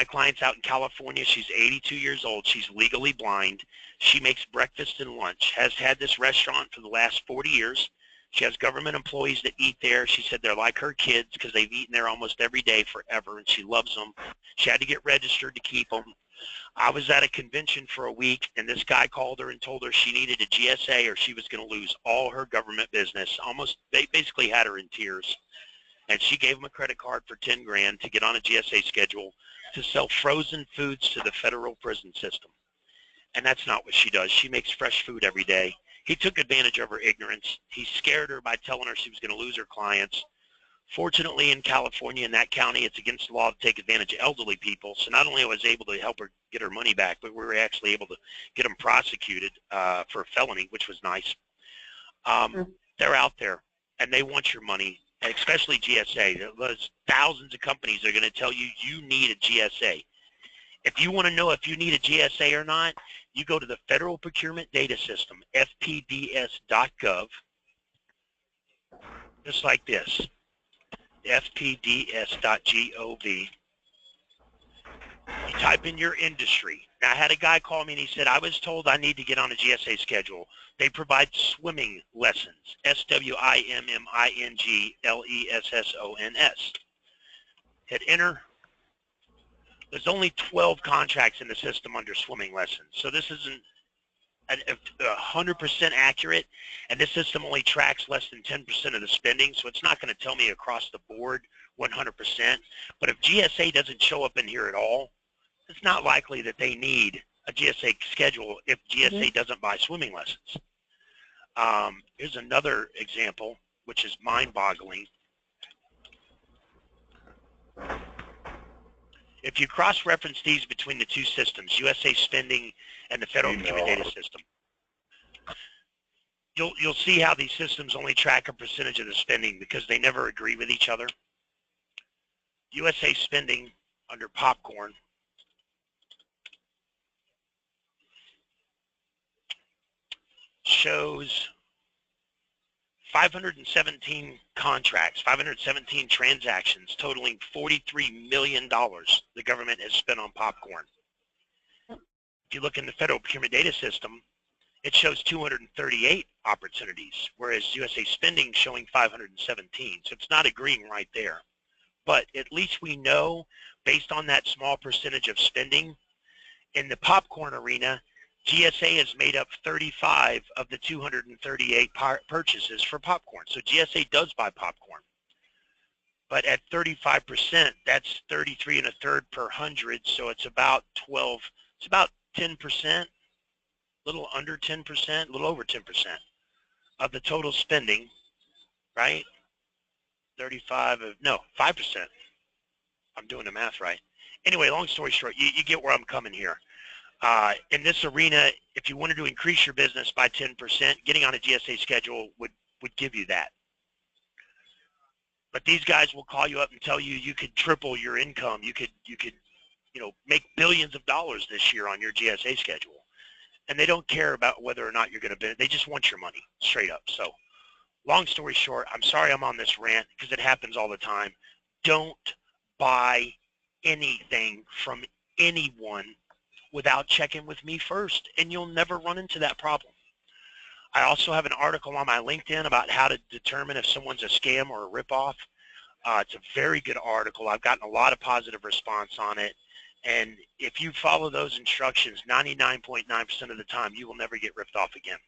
My client's out in California. She's 82 years old. She's legally blind. She makes breakfast and lunch, has had this restaurant for the last 40 years. She has government employees that eat there. She said they're like her kids because they've eaten there almost every day forever, and she loves them. She had to get registered to keep them. I was at a convention for a week, and this guy called her and told her she needed a GSA or she was going to lose all her government business. They basically had her in tears. And she gave him a credit card for 10 grand to get on a GSA schedule to sell frozen foods to the federal prison system. And that's not what she does. She makes fresh food every day. He took advantage of her ignorance. He scared her by telling her she was going to lose her clients. Fortunately, in California, in that county, it's against the law to take advantage of elderly people. So not only was I able to help her get her money back, but we were actually able to get them prosecuted for a felony, which was nice. They're out there, and they want your money. And especially GSA. There's thousands of companies that are going to tell you you need a GSA. If you want to know if you need a GSA or not, you go to the Federal Procurement Data System, fpds.gov, just like this, fpds.gov. You type in your industry. Now, I had a guy call me and he said, I was told I need to get on a GSA schedule. They provide swimming lessons, SWIMMING-LESSONS. Hit enter. There's only 12 contracts in the system under swimming lessons. So this isn't 100% accurate, and this system only tracks less than 10% of the spending, so it's not going to tell me across the board 100%. But if GSA doesn't show up in here at all, it's not likely that they need a GSA schedule if GSA doesn't buy swimming lessons. Here's another example, which is mind-boggling. If you cross-reference these between the two systems, USA spending and the Federal Procurement Data System, you'll see how these systems only track a percentage of the spending because they never agree with each other. USA spending under popcorn shows 517 contracts, 517 transactions totaling $43 million the government has spent on popcorn. If you look in the Federal Procurement Data System, it shows 238 opportunities, whereas USA spending showing 517. So it's not agreeing right there. But at least we know, based on that small percentage of spending, in the popcorn arena, GSA has made up 35 of the 238 purchases for popcorn. So GSA does buy popcorn. But at 35%, that's 33 1/3 per 100. So it's about 12, it's about 10%, a little under 10%, a little over 10% of the total spending, right? 5%. I'm doing the math right. Anyway, long story short, you get where I'm coming here. In this arena, if you wanted to increase your business by 10%, getting on a GSA schedule would give you that. But these guys will call you up and tell you you could triple your income. You could make billions of dollars this year on your GSA schedule. And they don't care about whether or not you're going to, they just want your money straight up. So long story short, I'm sorry I'm on this rant because it happens all the time. Don't buy anything from anyone without checking with me first, and you'll never run into that problem. I also have an article on my LinkedIn about how to determine if someone's a scam or a ripoff. It's a very good article. I've gotten a lot of positive response on it, and if you follow those instructions 99.9% of the time, you will never get ripped off again.